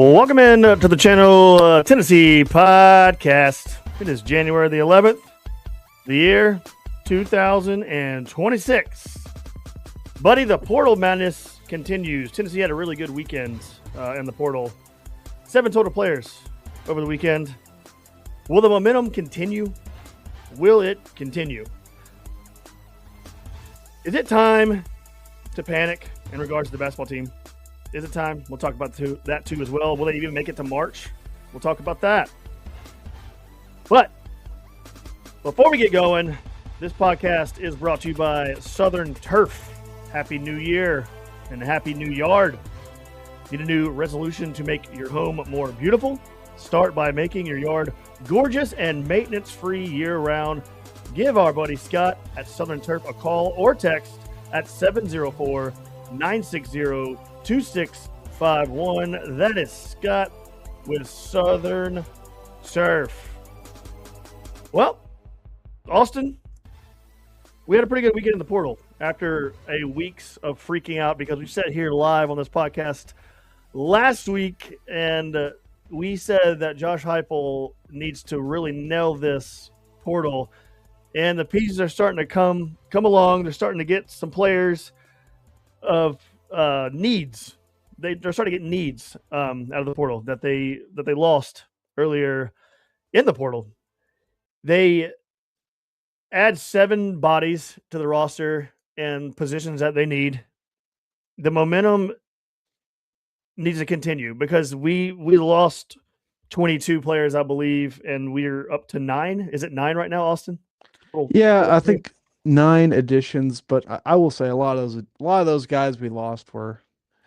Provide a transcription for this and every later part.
Welcome in to the channel Tennessee Podcast. It is January the 11th, the year 2026. Buddy, the portal madness continues. Tennessee had a really good weekend in the portal. 7 total players over the weekend. Will the momentum continue? Will it continue? Is it time to panic in regards to the basketball team? Is it time? We'll talk about that too as well. Will they even make it to March? We'll talk about that. But before we get going, this podcast is brought to you by Southern Turf. Happy New Year and Happy New Yard. Need a new resolution to make your home more beautiful? Start by making your yard gorgeous and maintenance-free year-round. Give our buddy Scott at Southern Turf a call or text at 704-960-2651. That is Scott with Southern Turf. Well, Austin, we had a pretty good weekend in the portal after a weeks of freaking out because we sat here live on this podcast last week and we said that Josh Heupel needs to really nail this portal, and the pieces are starting to come along. They're starting to get some players of needs. They're starting to get needs out of the portal that they lost earlier in the portal. They add 7 bodies to the roster and positions that they need. The momentum needs to continue because we lost 22 players, I believe, and we're up to 9. Is it 9 right now, Austin? Yeah, I think 9 additions, but I will say a lot of those guys we lost were,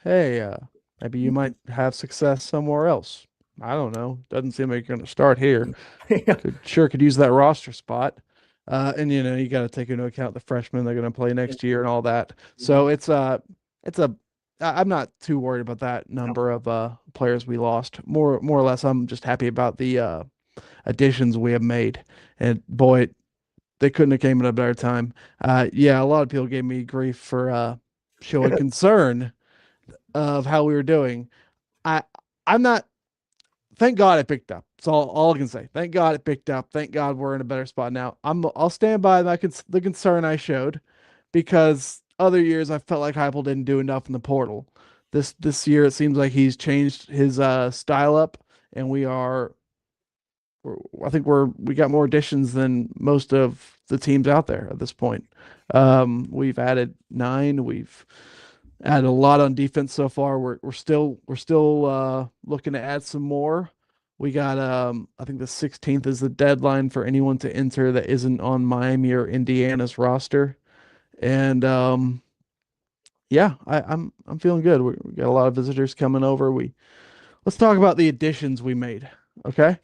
hey, maybe you might have success somewhere else. I don't know. Doesn't seem like you're going to start here. Yeah. Could use that roster spot. And you got to take into account the freshmen they're going to play next year and all that. So I'm not too worried about that number of players we lost. More or less, I'm just happy about the additions we have made. And boy, they couldn't have came at a better time. Yeah, a lot of people gave me grief for showing concern of how we were doing. I'm not. Thank God it picked up. That's all I can say. Thank God it picked up. Thank God we're in a better spot now. I'll stand by the concern I showed, because other years I felt like Heupel didn't do enough in the portal. This year it seems like he's changed his style up, and I think we got more additions than most of the teams out there at this point. We've added 9. We've added a lot on defense so far. We're still looking to add some more. We got I think the 16th is the deadline for anyone to enter that isn't on Miami or Indiana's roster. And yeah, I'm feeling good. We got a lot of visitors coming over. Let's talk about the additions we made. Okay.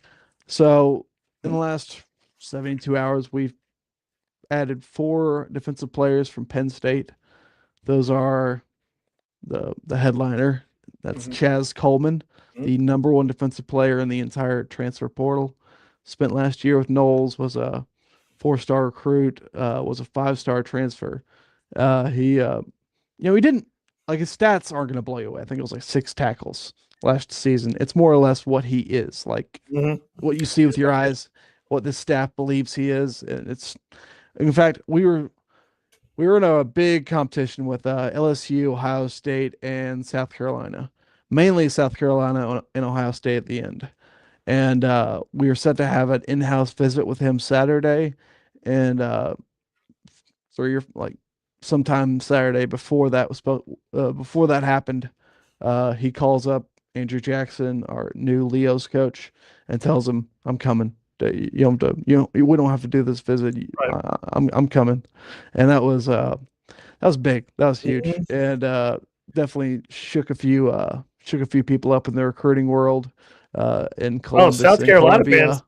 So in the last 72 hours, we've added 4 defensive players from Penn State. Those are the headliner. That's Chaz Coleman, the #1 defensive player in the entire transfer portal. Spent last year with Knowles, was a 4-star recruit, was a 5-star transfer. He didn't, like, his stats aren't going to blow you away. I think it was like 6 tackles last season. It's more or less what he is, like what you see with your eyes, what the staff believes he is. It's, in fact, we were in a big competition with LSU, Ohio State, and South Carolina. Mainly South Carolina and Ohio State at the end. And we were set to have an in-house visit with him Saturday, and sometime Saturday before that before that happened, he calls up Andrew Jackson, our new Leo's coach, and tells him, "I'm coming. We don't have to do this visit. Right. I'm coming." And that was big. That was huge, and definitely shook a few people up in the recruiting world in Columbus. South Carolina Columbia.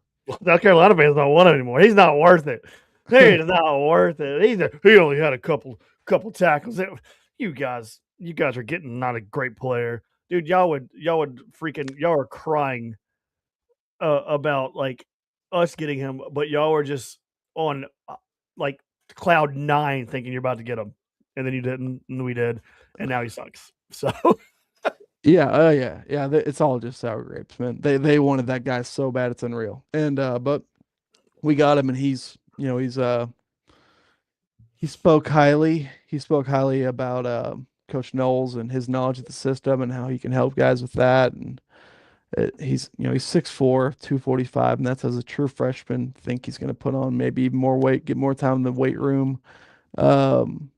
South Carolina fans don't want him anymore. He's not worth it. He's not worth it. He only had a couple tackles. You guys are getting not a great player, dude. Y'all are crying about like us getting him, but y'all were just on like cloud 9 thinking you're about to get him, and then you didn't, and we did, and now he sucks. So Yeah, yeah. It's all just sour grapes, man. They wanted that guy so bad it's unreal. And but we got him, and he spoke highly. He spoke highly about Coach Knowles and his knowledge of the system and how he can help guys with that. And he's 6'4", 245, and that's as a true freshman. Think he's going to put on maybe even more weight, get more time in the weight room. Um,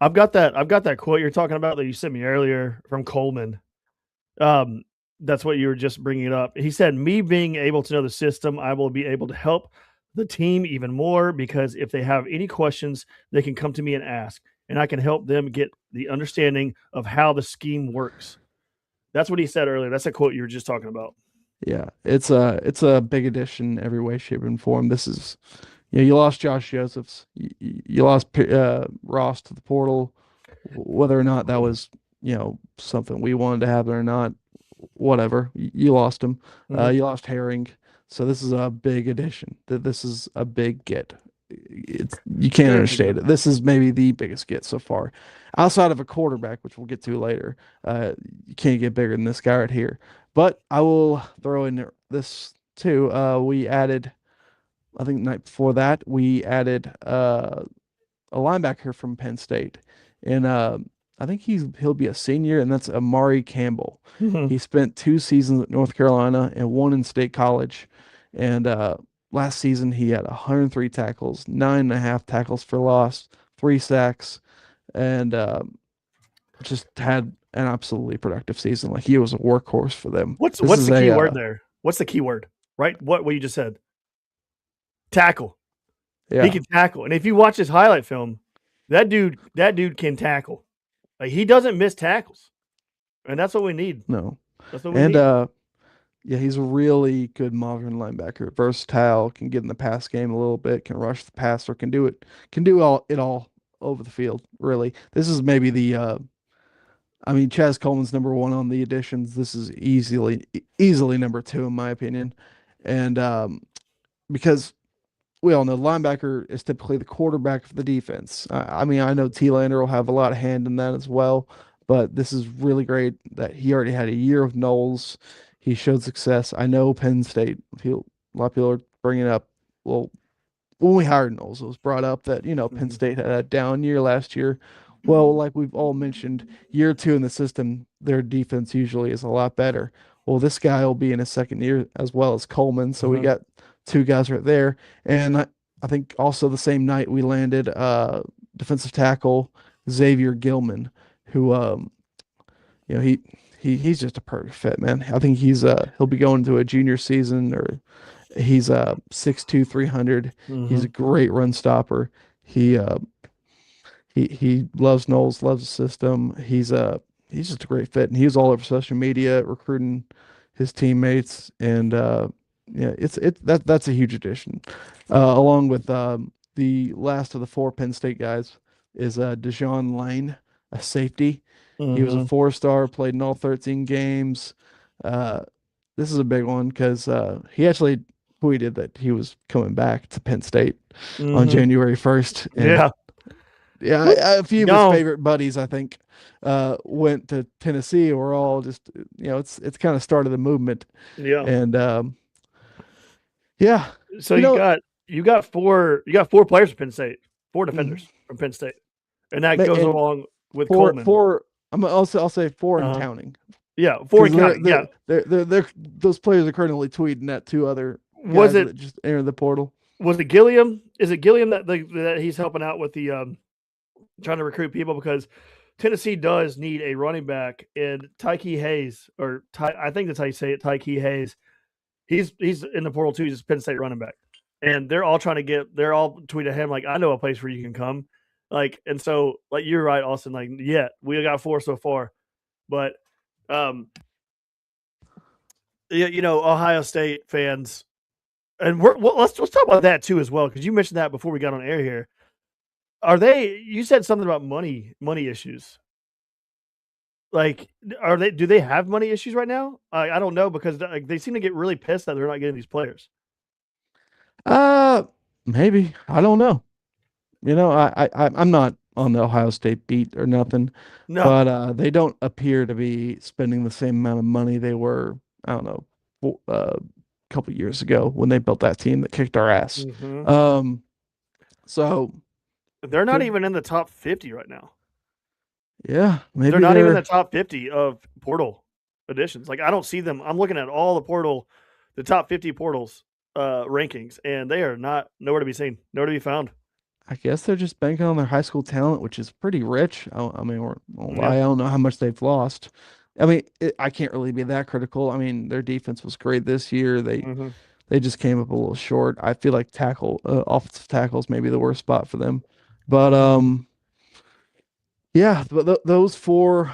I've got that quote you're talking about that you sent me earlier from Coleman. Um, that's what you were just bringing up. He said, "Me being able to know the system, I will be able to help the team even more because if they have any questions, they can come to me and ask, and I can help them get the understanding of how the scheme works." That's what he said earlier. That's a quote you were just talking about. yeah, it's a big addition every way, shape, and form. This is you lost Josh Josephs, you lost Ross to the portal. Whether or not that was something we wanted to happen or not, whatever. You lost him. Mhm. You lost Herring. So this is a big addition. This is a big get. It's you can't Very big understand deal. it. This is maybe the biggest get so far, outside of a quarterback, which we'll get to later. You can't get bigger than this guy right here. But I will throw in this too. We added, I think, the night before that, we added a linebacker from Penn State, and I think he'll be a senior, and that's Amari Campbell. Mhm. He spent 2 seasons at North Carolina and one in State College, and last season he had 103 tackles, 9.5 tackles for loss, 3 sacks, and just had an absolutely productive season. Like he was a workhorse for them. What's This what's is the key a word there? What's the key word? Right? What you just said? Tackle. He yeah, can tackle, and if you watch his highlight film, that dude can tackle. Like he doesn't miss tackles, and that's what we need. no, That's what we and need. yeah, he's a really good modern linebacker. Versatile, can get in the pass game a little bit, can rush the passer, can do all over the field, really. This is maybe I mean, Chaz Coleman's number one on the additions. This is easily number two in my opinion. And because we all know linebacker is typically the quarterback of the defense. I mean, I know T. Lander will have a lot of hand in that as well, but this is really great that he already had a year with Knowles. He showed success. I know Penn State, a lot of people are bringing up, well, when we hired Knowles, it was brought up that, Penn Mhm. State had a down year last year. Well, like we've all mentioned, year two in the system, their defense usually is a lot better. Well, this guy will be in his second year as well as Coleman. So we Uh-huh. got two guys right there. And I think also the same night we landed defensive tackle Xavier Gilman, who you know, he's just a perfect fit, man. I think he'll be going to a junior season or he's 6'2", 300. He's a Mhm. great run stopper. He uh he loves Knowles, loves the system. He's just a great fit, and he was all over social media recruiting his teammates, and yeah, that's a huge addition. Along with the last of the four Penn State guys is Dejon Lane, a safety. He was a Mhm. 4-star, played in all 13 games. Uh, this is a big one because he actually tweeted that he was coming back to Penn State on Mhm. January 1st, and Yeah. yeah, Whoop. a few of his Gone. favorite buddies, I think, went to Tennessee. We're all just, it's kind of started the movement, Yeah. and yeah, So you you know, got you got four players from Penn State, four mhm. defenders from Penn State, and that goes And along with four, Coleman. four, I'll say four and Uh-huh. counting Yeah, four because and counting. Yeah. those players are currently tweeting at two other Was guys it that just entered the portal. was it Gilliam? Is it Gilliam that he's helping out with the trying to recruit people because Tennessee does need a running back and Tyke Hayes or I think that's how you say it, Tyke Hayes. He's in the portal too. He's a Penn State running back, and they're all tweeting at him like, "I know a place where you can come." Like, and so like you're right, Austin. Like, yeah, we got four so far, but um, Ohio State fans, and let's talk about that too as well because you mentioned that before we got on air here. Are they? You said something about money issues. Like, are they? Do they have money issues right now? I don't know because like, they seem to get really pissed that they're not getting these players. Uh, Maybe I don't know. I'm not. on the Ohio State beat or nothing, No. but they don't appear to be spending the same amount of money they were, I don't know, a couple years ago when they built that team that kicked our ass. Hmm. Um, so They're not could even in the top 50 right now. yeah, They're maybe not even in the they're top 50 of portal additions. Like I don't see them. I'm looking at all the portal, the top 50 portals rankings, and they are not nowhere to be seen, nowhere to be found. I guess they're just banking on their high school talent, which is pretty rich. I mean, Yeah. I don't know how much they've lost. I mean, I can't really be that critical. I mean, their defense was great this year. Hmm. They just came up a little short. I feel like offensive tackles maybe the worst spot for them. But yeah, but those four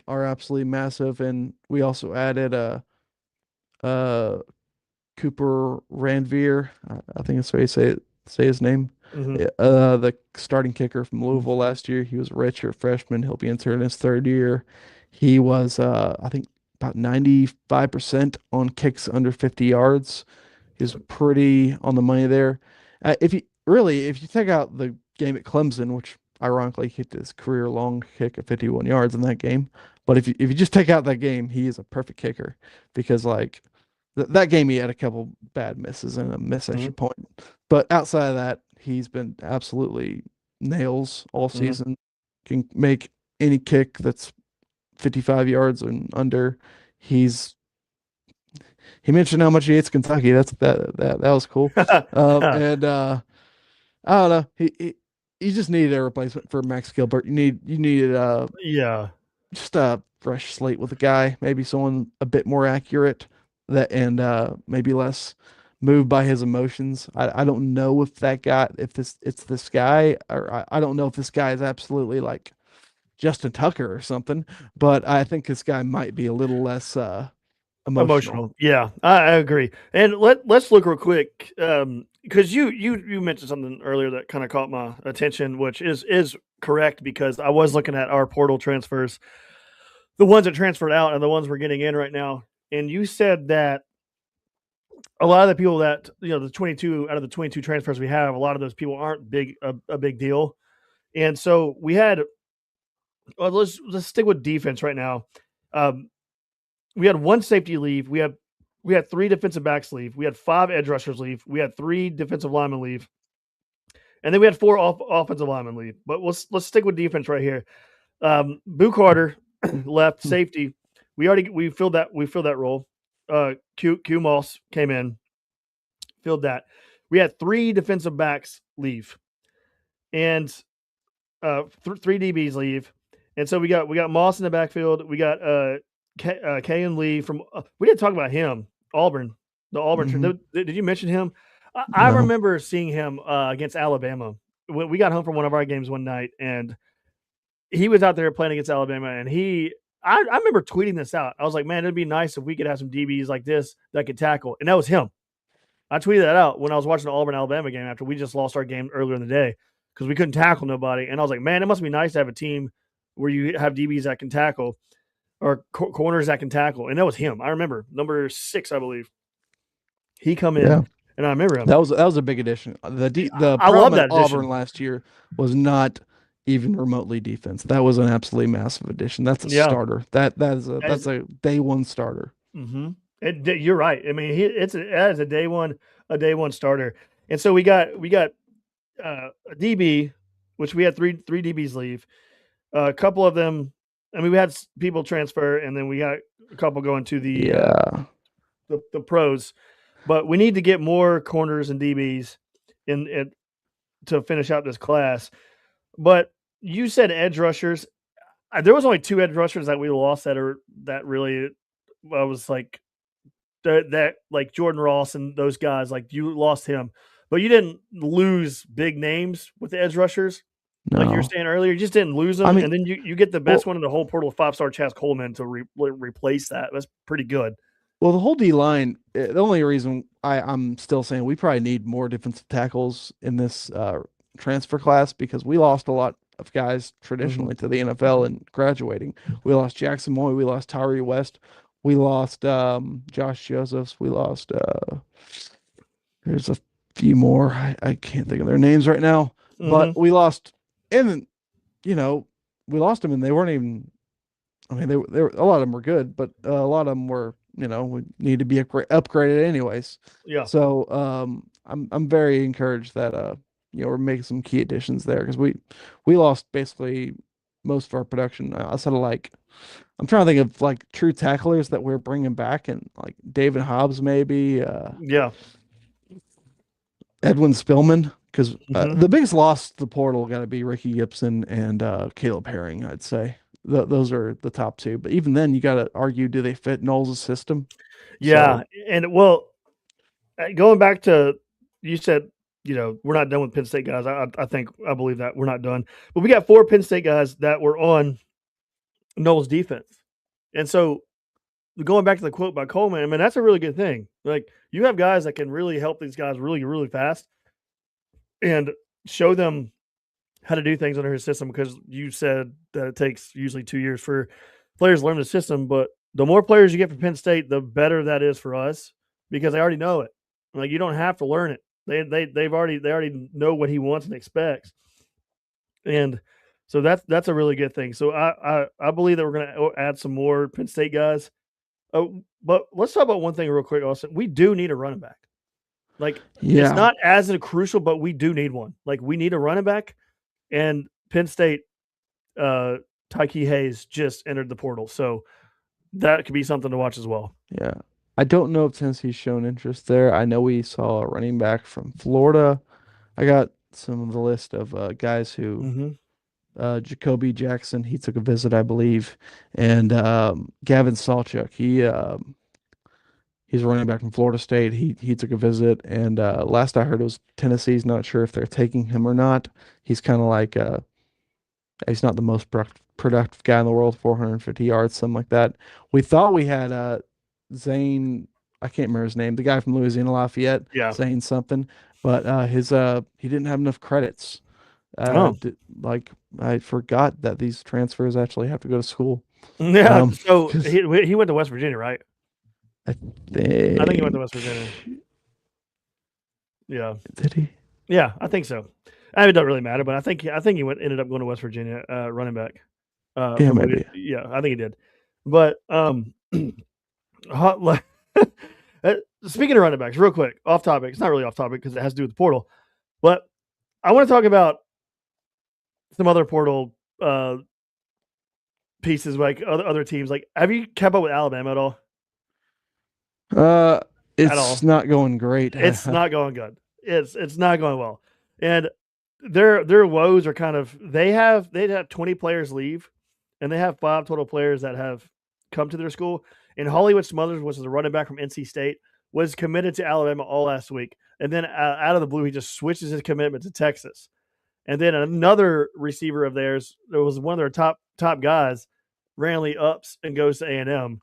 are absolutely massive, and we also added uh Cooper Ranvier. I think that's how you say his name. Hmm. The starting kicker from Louisville last year. He was a redshirt freshman. He'll be entering his third year. He was I think about 95% on kicks under 50 yards. He was pretty on the money there. If you take out the game at Clemson, which ironically kicked his career long kick of 51 yards in that game, but if you just take out that game, he is a perfect kicker because like that game he had a couple bad misses and a miss extra Hmm. point. But outside of that, he's been absolutely nails all Hmm. season. Can make any kick that's 55 yards and under. He's he mentioned how much he hates Kentucky. That was cool. And I don't know. He just needed a replacement for Max Gilbert. You needed Yeah. just a fresh slate with a guy, maybe someone a bit more accurate that and maybe less moved by his emotions. I don't know if that guy if this it's this guy or I don't know if this guy is absolutely like Justin Tucker or something, but I think this guy might be a little less emotional. Emotional. Yeah, I agree. And let's look real quick because you mentioned something earlier that kind of caught my attention, which is correct because I was looking at our portal transfers, the ones that transferred out and the ones we're getting in right now. And you said that a lot of the people that the 22 out of the 22 transfers we have, a lot of those people aren't a big deal. And so we had let's stick with defense right now. Um, we had one safety leave. We had three defensive backs leave. We had five edge rushers leave. We had three defensive linemen leave, and then we had four offensive linemen leave. But let's stick with defense right here. Boo Carter left Hmm. safety. We filled that role. Q Moss came in, filled that. We had three defensive backs leave, and three DBs leave, and so we got Moss in the backfield. We got Kayan Lee from. We didn't talk about him. Auburn, the Auburn. Hmm. Did you mention him? I No. remember seeing him against Alabama. We got home from one of our games one night, and he was out there playing against Alabama, and I remember tweeting this out. I was like, man, it'd be nice if we could have some DBs like this that could tackle, and that was him. I tweeted that out when I was watching the Auburn Alabama game after we just lost our game earlier in the day because we couldn't tackle nobody. And I was like, man, it must be nice to have a team where you have DBs that can tackle or corners that can tackle. And that was him. I remember number 6, I believe. He come in, Yeah. and I remember him. That was a big addition. The I love problem at that Auburn addition. last year was not even remotely defense. That was an absolutely massive addition. That's a Yeah, starter. as That's a day one starter. mm-hmm. You're right. I mean, that is a day one starter. And so we got a DB, which we had three DBs leave. A couple of them, I mean, we had people transfer, and then we got a couple going to Yeah. the pros. But we need to get more corners and DBs in to finish out this class. But you said edge rushers. There was only two edge rushers that we lost that really I was like that like Jordan Ross and those guys. Like you lost him, but you didn't lose big names with the edge rushers. Like you were No. saying earlier, you just didn't lose I them, mean, and then you get the best well, one in the whole portal, 5-star Chaz Coleman to replace that. That's pretty good. the whole D line, the only reason I'm still saying we probably need more defensive tackles in this transfer class because we lost a lot of guys Hmm. traditionally to the NFL and graduating. We lost Jackson Moy, we lost Tyree West, we lost Josh Josephs, we lost there's a few more. I can't think of their names right now, but Hmm. we lost and you know, we lost them and they weren't even. I mean, they were a lot of them were good, but a lot of them were, we need to be upgraded anyways. Yeah. So I'm very encouraged that we're making some key additions there because we lost basically most of our production outside of like I'm trying to think of like true tacklers that we're bringing back and like David Hobbs maybe Yeah. Edwin Spillman because Hmm. the biggest loss to the portal got to be Ricky Gibson and Caleb Herring, I'd say. Those are the top two. But even then, you got to argue, do they fit Knowles' system? Yeah. So, And well, going back to you said, we're not done with Penn State guys. I believe that we're not done, but we got 4 Penn State guys that were on Noel's defense, and so going back to the quote by Coleman, I mean that's a really good thing. Like you have guys that can really help these guys really really fast and show them how to do things under his system because you said that it takes usually 2 years for players to learn the system. But the more players you get from Penn State, the better that is for us because they already know it. Like you don't have to learn it. They already know what he wants and expects, and so that's a really good thing. So I believe that we're going to add some more Penn State guys. Oh, but let's talk about one thing real quick, Austin. We do need a running back. Like it's yeah. not as crucial, but we do need one. Like we need a running back, and Penn State, Tyke Hayes just entered the portal, so that could be something to watch as well. Yeah. I don't know if Tennessee's shown interest there. I know we saw a running back from Florida. I got some of the list of guys who Mm-hmm. Jacoby Jackson, he took a visit, I believe, and Gavin Sawchuk, he's a running back from Florida State. He took a visit, and last I heard it was Tennessee's not sure if they're taking him or not. He's kind of like he's not the most productive guy in the world, 450 yards, something like that. We thought we had Zane, I can't remember his name, the guy from Louisiana Lafayette, Yeah. Zane something, but his he didn't have enough credits. Oh. Like I forgot that these transfers actually have to go to school. Yeah. So 'Cause he went to West Virginia, right? I I think he went think to West Virginia. Yeah. did he? Yeah, I think so. I mean, it doesn't really matter, but I think he ended up going to West Virginia, running back. Yeah, From maybe. yeah, I think he did. But hot, uh, speaking of running backs, real quick, off topic. It's not really off topic because it has to do with the portal. But I want to talk about some other portal pieces, like other teams. Like, have you kept up with Alabama at all? Uh, At it's all? not going great. It's not going good. It's not going well, and their woes are kind of they had 20 players leave, and they have 5 total players that have come to their school. And Hollywood Smothers, which is a running back from NC State, was committed to Alabama all last week, and then out of the blue, he just switches his commitment to Texas. And then another receiver of theirs, that was one of their top guys, randomly ups and goes to A&M.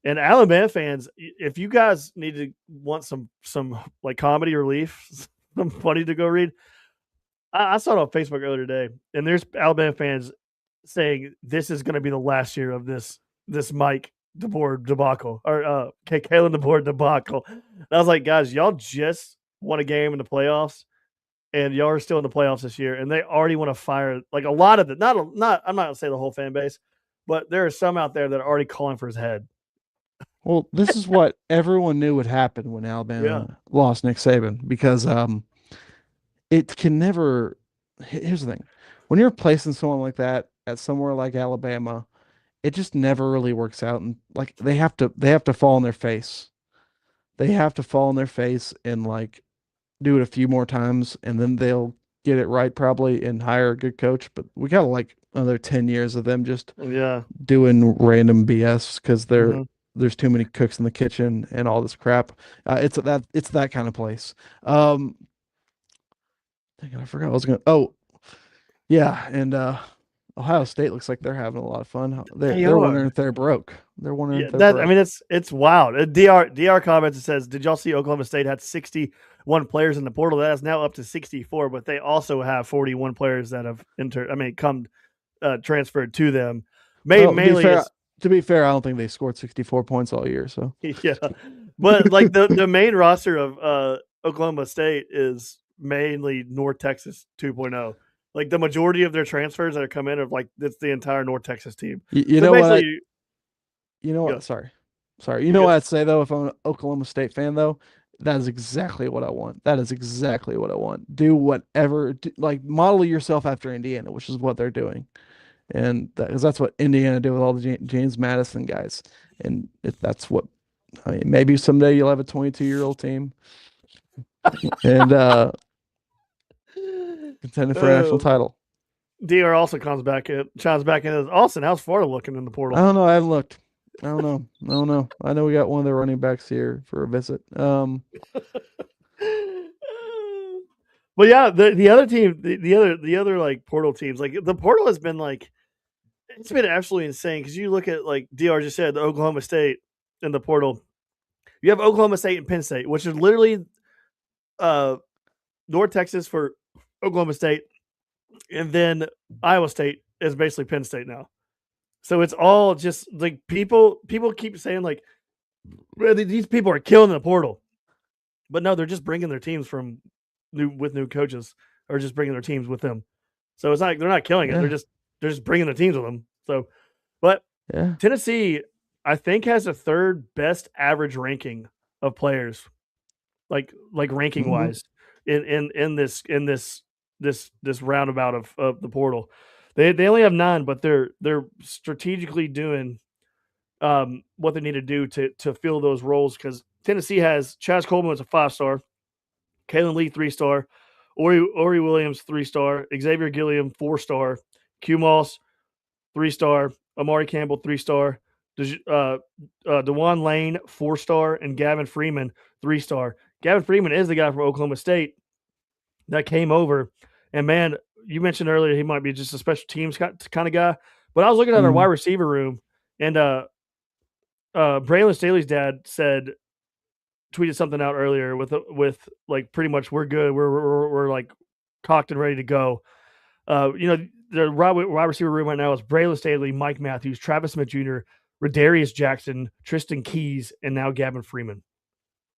And Alabama fans, if you guys need to want some like comedy relief, some funny to go read, I saw it on Facebook earlier today, and there's Alabama fans saying this is going to be the last year of this Mike DeBoer debacle or Kalen DeBoer debacle. And I was like, guys, y'all just won a game in the playoffs, and y'all are still in the playoffs this year, and they already want to fire like a lot of it. Not I'm not going to say the whole fan base, but there are some out there that are already calling for his head. Well, this is what everyone knew would happen when Yeah, Alabama lost Nick Saban because it can never. Here's the thing: when you're placing someone like that at somewhere like Alabama, it just never really works out, and like they have to fall on their face. They have to fall on their face and like do it a few more times, and then they'll get it right probably and hire a good coach. But we got like another 10 years of them just yeah. doing random BS because Mhm. there's too many cooks in the kitchen and all this crap. It's that kind of place. Um, dang it, I forgot what I was gonna. Oh, yeah, and Ohio State looks like they're having a lot of fun. They're They they're are. wondering if they're broke. They're wondering Yeah, if they're that I broke. mean it's wild. Dr comments and says, "Did y'all see Oklahoma State had 61 players in the portal? That is now up to 64, but they also have 41 players that have entered. I mean, come transferred to them. Well, Mainly is to be fair, I don't think they scored 64 points all year. So yeah, but like the main roster of Oklahoma State is mainly North Texas 2.0. Like the majority of their transfers that come in are like it's the entire North Texas team. You So know what basically, you know yeah, what? Sorry. You you're know good. what I'd say though, if I'm an Oklahoma State fan though, that is exactly what I want. That is exactly what I want. Do whatever, like model yourself after Indiana, which is what they're doing, and because that's what Indiana did with all the James Madison guys, and if that's what I mean, maybe someday you'll have a 22-year-old team and contending for a national Uh, title. DR also comes back in. Chimes back in as Austin. How's Florida looking in the I portal? don't know. I haven't looked. I don't know. I don't know. I know we got one of the running backs here for a visit. But yeah, the other team, the other like portal teams, like the portal has been like it's been absolutely insane because you look at like Dr. just said the Oklahoma State in the portal. You have Oklahoma State and Penn State, which is literally uh, North Texas for Oklahoma State, and then Iowa State is basically Penn State now. So it's all just like people keep saying like these people are killing the portal, but no, they're just bringing their teams from new coaches or just bringing their teams with them. So it's not they're not killing it. Yeah, They're just bringing their teams with them. So, but yeah. Tennessee, I think, has the third best average ranking of players, like ranking Hmm. wise, in this roundabout of the portal. They only have 9, but they're strategically doing what they need to do to fill those roles because Tennessee has Chaz Coleman as a 5-star, Kalen Lee 3-star, Ori Williams 3-star, Xavier Gilliam 4-star, Q Moss 3-star, Amari Campbell 3-star, Dewan Lane 4-star, and Gavin Freeman 3-star. Gavin Freeman is the guy from Oklahoma State that came over, and man, you mentioned earlier he might be just a special teams kind of guy, but I was looking at our wide Hmm. receiver room, and Braylon Staley's dad said tweeted something out earlier with like pretty much we're good, we're like cocked and ready to go. The wide receiver room right now is Braylon Staley, Mike Matthews, Travis Smith Jr., Radarius Jackson, Tristan Keys, and now Gavin Freeman.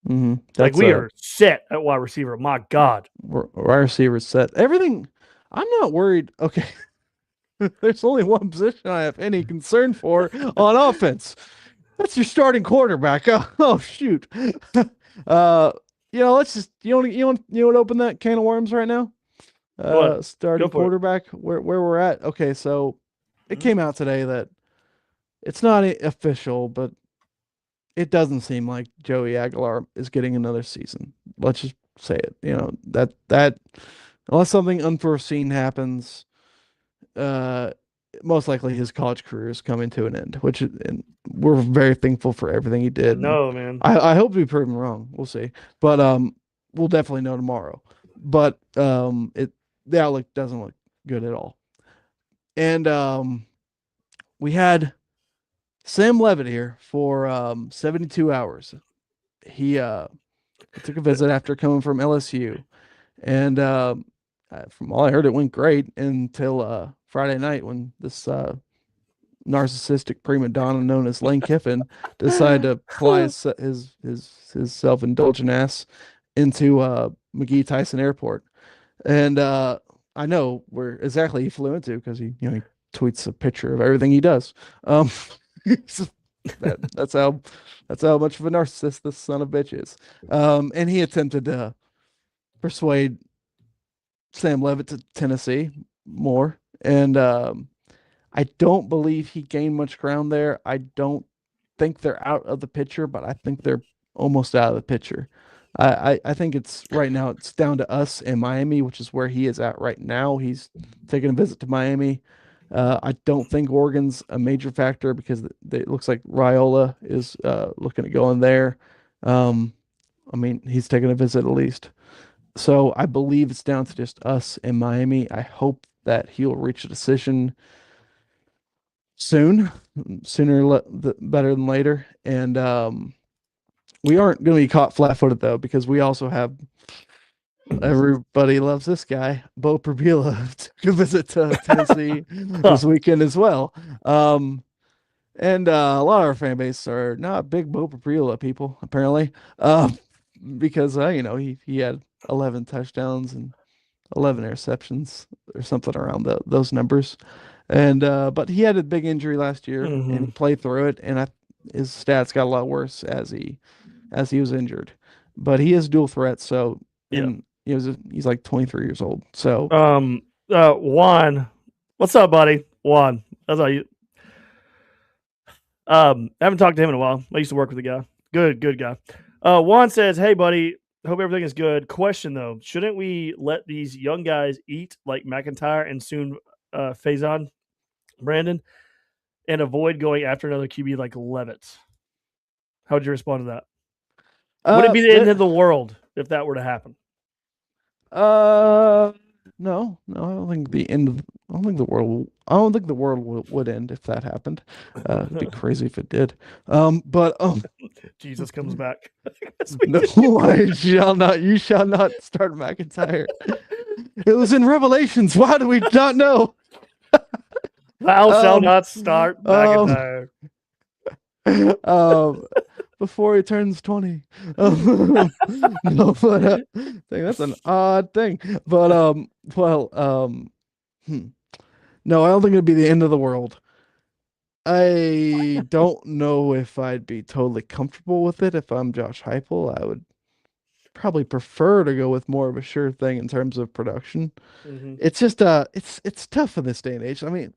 Like That's we are set at wide receiver. My God. wide receiver set. Everything. I'm not worried. Okay, there's only one position I have any concern for on offense. That's your starting quarterback. Oh shoot. Uh, let's just you want to open that can of worms right now. What? Go Starting for it. quarterback, where we're at. Okay, so it Mhm. came out today that it's not official, but it doesn't seem like Joey Aguilar is getting another season. Let's just say it. That unless something unforeseen happens, uh, most likely his college career is coming to an end. And we're very thankful for everything he I did, and know, man. I hope to be proven wrong. We'll see, but we'll definitely know tomorrow. But the outlook doesn't look good at all. And we had Sam Levitt here for 72 hours. He took a visit after coming from LSU, and from all I heard, it went great until Friday night when this narcissistic prima donna known as Lane Kiffin decided to fly his self-indulgent ass into McGee Tyson Airport. And I know where exactly he flew into because he tweets a picture of everything he does. Um, that's how much of a narcissist this son of a bitch is. And he attempted to persuade Sam Levitt to Tennessee more, and I don't believe he gained much ground there. I don't think they're out of the picture, but I think they're almost out of the picture. I think it's right now it's down to us in Miami, which is where he is at right now. He's taking a visit to Miami. I don't think Oregon's a major factor because it looks like Raiola is looking at going there. Um, I mean, he's taking a visit at least. So I believe it's down to just us in Miami. I hope that he'll reach a decision soon, better than later. And we aren't going to be caught flat-footed though, because we also have everybody loves this guy, Bo Prabula, to visit to Tennessee this weekend as well. And a lot of our fan base are not big Bo Prabula people apparently, because he had 11 touchdowns and 11 interceptions or something around those numbers. And but he had a big injury last year and Mm-hmm. he played through it, and his stats got a lot worse as he was injured. But he is dual threat, so Yeah. and he's like 23 years old. So Juan, what's up, buddy? Juan, that's how you. I haven't talked to him in a while. I used to work with the guy. Good guy. Juan says, "Hey, buddy. Hope everything is good. Question though, shouldn't we let these young guys eat like McIntyre and soon Faison, Brandon, and avoid going after another QB like Levitt?" How would you respond to that? Would it be the end that of the world if that were to happen? uh no, I don't think the end of I don't think the world would end if that happened. It'd be crazy if it did. But Jesus comes back. no, you shall not start McIntyre. It was in Revelations. Why do we not know? Thou shall Um, not start um, McIntyre. um, before he turns 20. No, but that's an odd thing. But well, hmm. No, I don't think it'd be the end of the world. I don't know if I'd be totally comfortable with it if I'm Josh Heupel. I would probably prefer to go with more of a sure thing in terms of production. Mm-hmm. It's just it's tough in this day and age. I mean,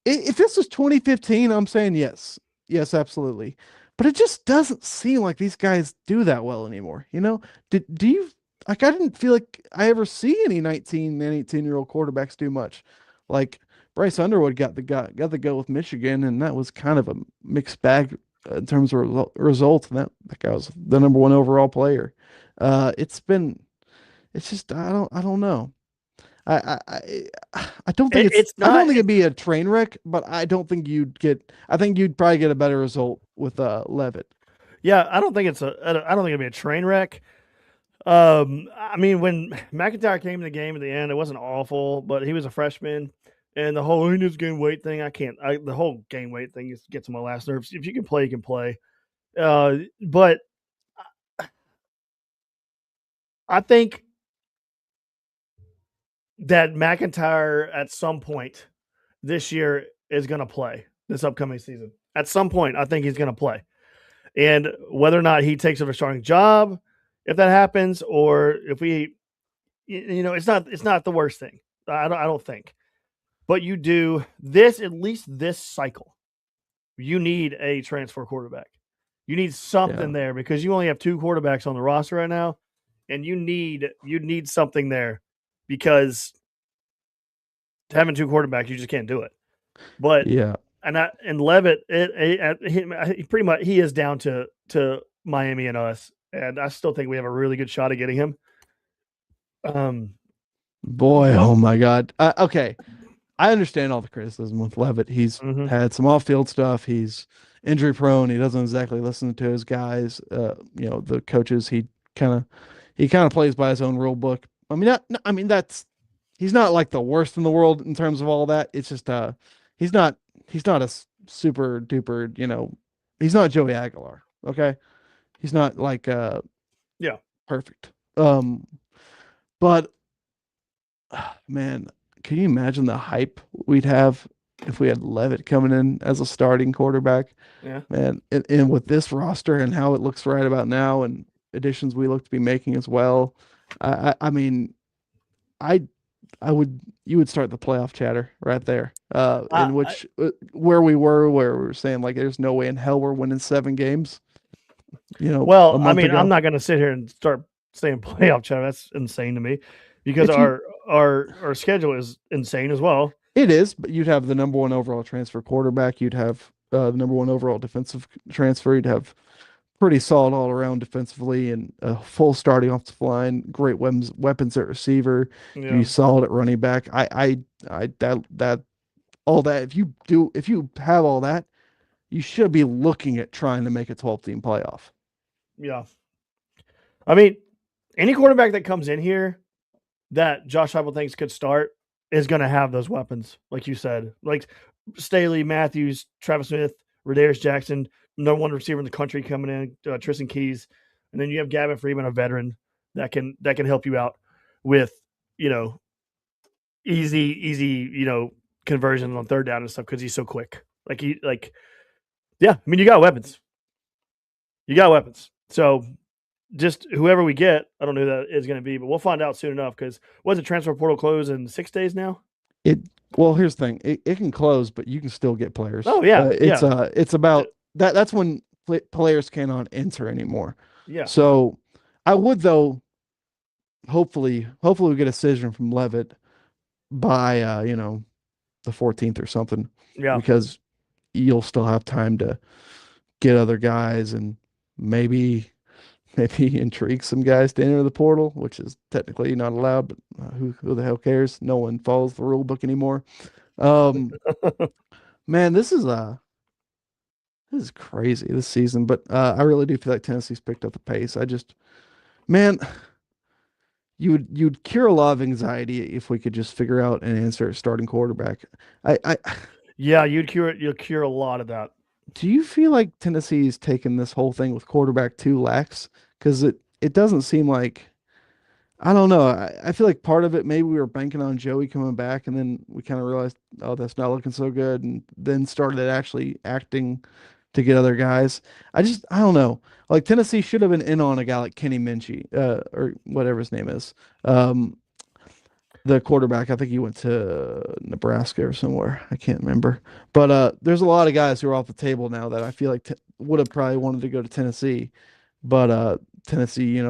if this was 2015, I'm saying yes. Yes, absolutely. But it just doesn't seem like these guys do that well anymore. Do you like I didn't feel like I ever see any 19 and 18-year-old quarterbacks do much. Like Bryce Underwood got the go with Michigan, and that was kind of a mixed bag in terms of results, and that guy was the number one overall player. It's been it's just I don't know. I don't think It's I don't not. think it'd be a train wreck, but I think you'd probably get a better result with Levitt. Yeah, I don't think it's a. I don't think it'd be a train wreck. I mean, when McIntyre came in the game at the end, it wasn't awful, but he was a freshman, and the whole he needs to gain weight thing. The whole gain weight thing gets on my last nerves. If you can play, you can play. But I think that McIntyre at some point this year is going to play this upcoming season. At some point, I think he's going to play. And whether or not he takes up a starting job, if that happens, or if it's not the worst thing. I don't think. But you do this at least this cycle. You need a transfer quarterback. You need Yeah, something there because you only have two quarterbacks on the roster right now, and you need something there because having two quarterbacks, you just can't do it. But yeah, and Levitt, he pretty much he is down to Miami and us, and I still think we have a really good shot at getting him. boy, But oh my God. Okay, I understand all the criticism with Levitt. He's mhm, had some off-field stuff. He's injury prone. He doesn't exactly listen to his guys. The coaches. He kind of plays by his own rule book. I mean that's he's not like the worst in the world in terms of all that. It's just he's not he's not a super duper. He's not Joey Aguilar. Okay, he's not like yeah, perfect. But man, can you imagine the hype we'd have if we had Levitt coming in as a starting quarterback? yeah. Man, and with this roster and how it looks right about now, and additions we look to be making as well, I mean, I I would you would start the playoff chatter right there. I, In I, which where we were saying like there's no way in hell we're winning 7 games. A well, I month mean, I'm ago. not going to sit here and start saying playoff chat. That's insane to me because If you our schedule is insane as well. It is, but you'd have the number one overall transfer quarterback. You'd have the number one overall defensive transfer. You'd have pretty solid all around defensively and a full starting offensive line. Great weapons at receiver. You'd be Yeah, solid at running back. That all that. If you have all that, you should be looking at trying to make a 12-team playoff. yeah. I mean, any quarterback that comes in here that Josh Heupel thinks could start is going to have those weapons, like you said, like Staley, Matthews, Travis Smith, Radarius Jackson, number one receiver in the country coming in, Tristan Keys, and then you have Gavin Freeman, a veteran that can help you out with easy, conversions on third down and stuff because he's so quick. Yeah, I mean, you got weapons. You got weapons. So just whoever we get, I don't know who that is going to be, but we'll find out soon enough because was the transfer portal close in 6 days now? It well, here's the thing. It can close, but you can still get players. Oh, yeah. Yeah. It's about that's when players cannot enter anymore. Yeah. So I would though hopefully we get a decision from Levitt by the 14th or something Yeah. because you'll still have time to get other guys and maybe intrigue some guys to enter the portal, which is technically not allowed, but who the hell cares? No one follows the rule book anymore. Man, this is crazy this season, but I really do feel like Tennessee's picked up the pace. Man, you'd cure a lot of anxiety if we could just figure out and answer a starting quarterback. I Yeah, you'll cure a lot of that. Do you feel like Tennessee's taken this whole thing with quarterback too lax? Because it doesn't seem like I don't know. I feel like part of it maybe we were banking on Joey coming back, and then we kind of realized, oh, that's not looking so good, and then started actually acting to get other guys. I don't know. Like Tennessee should have been in on a guy like Kenny Minchie, or whatever his name is. The quarterback, I think he went to Nebraska or somewhere. I can't remember. But there's a lot of guys who are off the table now that I feel like would have probably wanted to go to Tennessee, but Tennessee,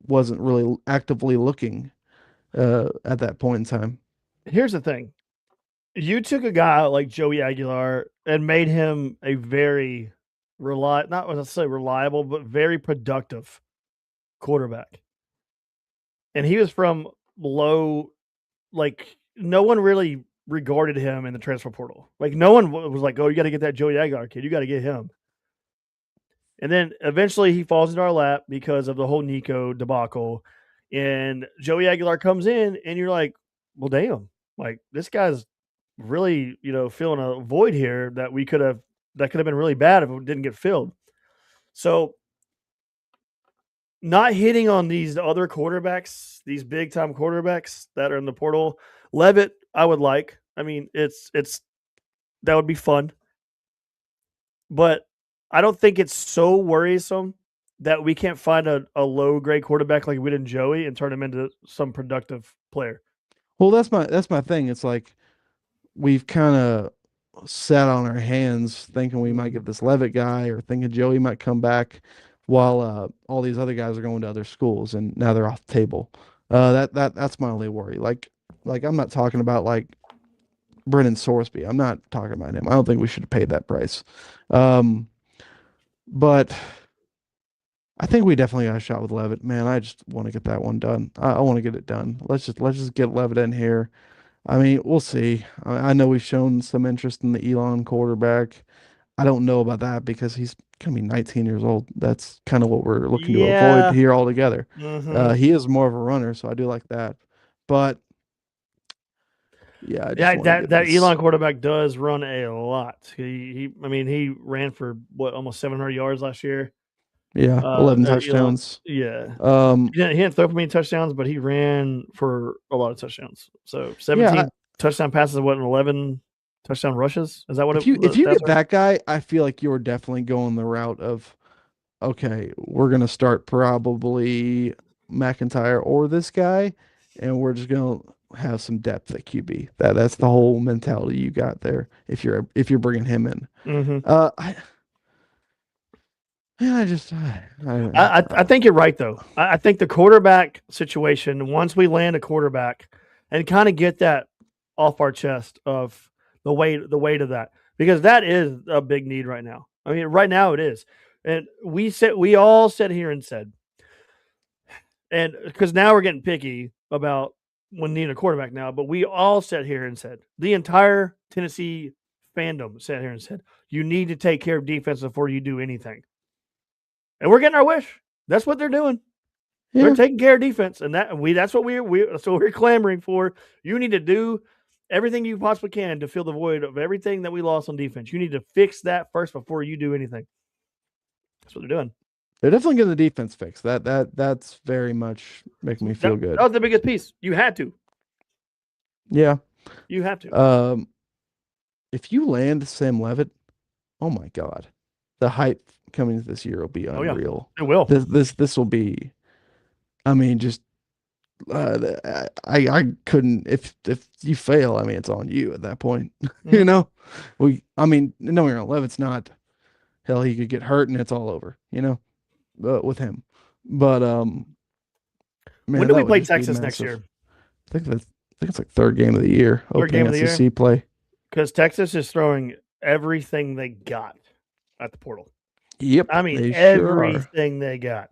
wasn't really actively looking at that point in time. Here's the thing. You took a guy like Joey Aguilar and made him a very not let's say reliable, but very productive quarterback. And he was from low, like no one really regarded him in the transfer portal. Like no one was like, "Oh, you got to get that Joey Aguilar kid. You got to get him." And then eventually he falls into our lap because of the whole Nico debacle. And Joey Aguilar comes in, and you're like, "Well, damn! Like this guy's really, filling a void here that could have been really bad if it didn't get filled." So not hitting on these other quarterbacks, these big time quarterbacks that are in the portal. Levitt, I would like. I mean, it's that would be fun, but I don't think it's so worrisome that we can't find a low grade quarterback like we did in Joey and turn him into some productive player. Well, that's my thing. It's like we've kind of sat on our hands thinking we might get this Levitt guy or thinking Joey might come back while all these other guys are going to other schools and now they're off the table. That's my only worry. Like I'm not talking about like Brennan Sorsby. I'm not talking about him. I don't think we should have paid that price. But I think we definitely got a shot with Levitt. Man, I just want to get that one done. I want to get it done. Let's just get Levitt in here. I mean, we'll see. I know we've shown some interest in the Elon quarterback. I don't know about that because he's gonna be 19 years old. That's kind of what we're looking to avoid Yeah. here altogether. Mm-hmm. He is more of a runner, so I do like that. But yeah, I just Yeah, want to get that this. Elon quarterback does run a lot. I mean, he ran for what almost 700 yards last year. Yeah, 11 Elon, touchdowns. yeah. Um, He didn't throw for many touchdowns, but he ran for a lot of touchdowns. So yeah, 17 touchdown passes, what, and 11 touchdown rushes? Is that what if you that's get that guy, I feel like you're definitely going the route of okay, we're gonna start probably McIntyre or this guy, and we're just gonna have some depth at QB. That's the whole mentality you got there. If you're bringing him in, Mm-hmm. I yeah, I think you're right though. I think the quarterback situation. Once we land a quarterback, and kind of get that off our chest of the weight of that, because that is a big need right now. I mean, right now it is, and we all sat here and said, and because now we're getting picky about when needing a quarterback now, but we all sat here and said the entire Tennessee fandom sat here and said you need to take care of defense before you do anything. And we're getting our wish. That's what they're doing. yeah. They're taking care of defense, and that's what we're clamoring for. You need to do everything you possibly can to fill the void of everything that we lost on defense. You need to fix that first before you do anything. That's what they're doing. They're definitely getting the defense fixed. That's very much making me feel That good. was the biggest piece. You had to. Yeah. You have to. Um, if you land Sam Levitt, oh my God, the hype coming this year will be Oh yeah, unreal. it will. This will be. I mean, just I couldn't if you fail. I mean, it's on you at that point. You Mhm. know, I mean, no, you're not Levitt's not. Hell, he could get hurt and it's all over. With him. But When man, do we that would play just be Texas next massive. year? I think it's like third game of the year, Third opening game of the year. SEC play. Because Texas is throwing everything they got at the portal. Yep, I mean, they sure are. everything they got.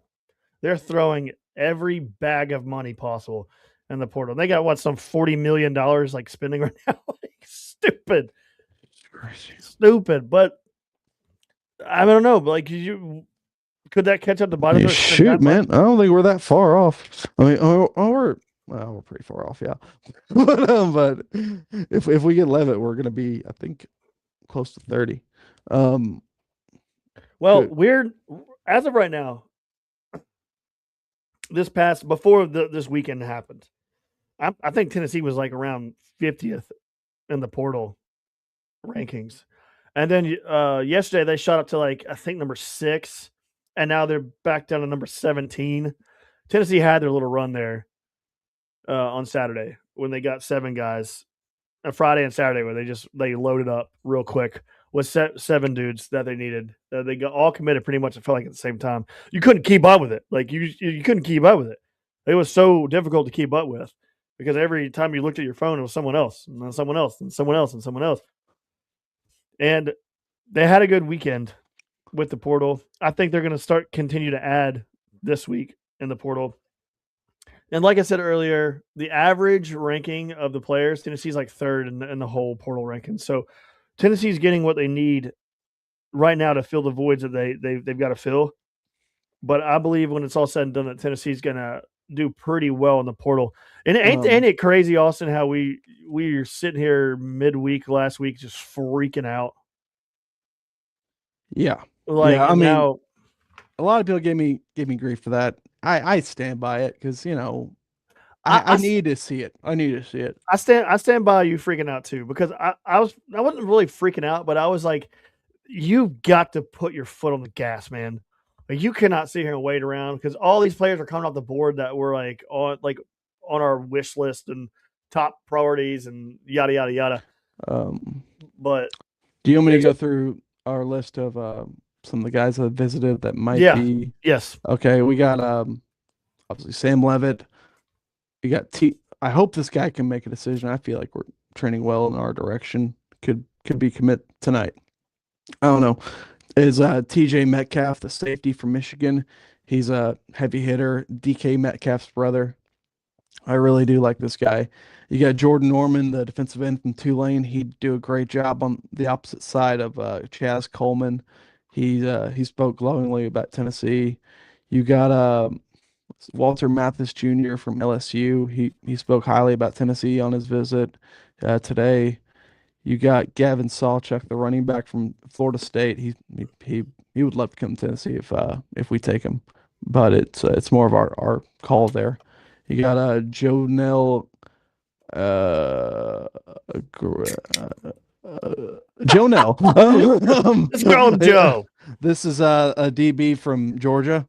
They're throwing every bag of money possible in the portal. They got what, some $40 million like spending right now? Like, stupid, stupid. But I don't know. But like, could that catch up to bite us Yeah, if they're spending shoot, that much? man. I don't think we're that far off. I mean, we're pretty far off, yeah. But if we get Levitt, we're gonna be, I think, close to 30. Um, Well, good. we're as of right now. This past before this weekend happened, I think Tennessee was like around 50th in the portal rankings. And then yesterday they shot up to like I think number 6, and now they're back down to number 17. Tennessee had their little run there on Saturday when they got 7 guys. Friday and Saturday where they loaded up real quick with 7 dudes that they needed. They got all committed pretty much. It felt like at the same time. You couldn't keep up with it. Like you couldn't keep up with it. It was so difficult to keep up with because every time you looked at your phone, it was someone else, and then someone else, and someone else, and someone else. And they had a good weekend with the portal. I think they're going to continue to add this week in the portal. And like I said earlier, the average ranking of the players, Tennessee's like third in the whole portal ranking. So Tennessee's getting what they need right now to fill the voids that they've got to fill. But I believe when it's all said and done, that Tennessee's going to do pretty well in the portal. And ain't it crazy, Austin, how we were sitting here midweek last week just freaking out. Yeah. Like, Yeah, I and mean, now a lot of people gave me grief for that. I stand by it because, I, I I need to see it. I need to see it. I stand by you freaking out too because I wasn't really freaking out, but I was like, you've got to put your foot on the gas, man. Like, you cannot sit here and wait around because all these players are coming off the board that were on our wish list and top priorities and yada yada yada. Um, But do you want me to there's go through our list of some of the guys that visited that might yeah, be yes, okay? We got obviously Sam Levitt. We got T. I hope this guy can make a decision. I feel like we're trending well in our direction. Could be commit tonight. I don't know. Is TJ Metcalf, the safety from Michigan. He's a heavy hitter, DK Metcalf's brother. I really do like this guy. You got Jordan Norman, the defensive end from Tulane. He'd do a great job on the opposite side of Chaz Coleman. He spoke glowingly about Tennessee. You got Walter Mathis Jr. from LSU. He spoke highly about Tennessee on his visit today. You got Gavin Sawchuk, the running back from Florida State. He would love to come to Tennessee if we take him, but it's more of our call there. You got Jonell uh, Jonell. let's go, Joe. This is a DB from Georgia,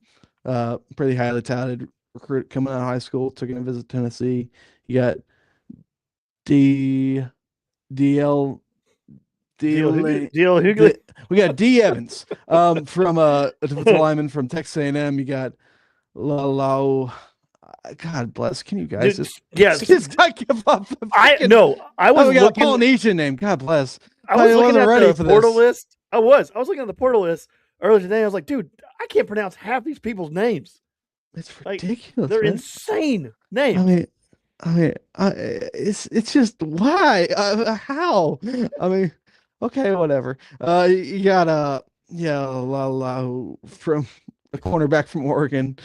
pretty highly touted recruit coming out of high school. Took him to visit Tennessee. You got D DL Deal, DL deal, Hughley. we got D Evans from a defensive lineman from Texas A&M. You got Lalo. God bless. Can you guys Dude, just yes, just not give up the I freaking no, I Oh, was we got a looking. Polynesian name. God bless. I was looking wasn't at ready the for portal this. list. I was looking at the portal list earlier today. I was like, dude, I can't pronounce half these people's names. It's Like, ridiculous, they're man. insane I names. mean, it's just why? How? I mean, okay, whatever. You got yeah, from a cornerback from Oregon,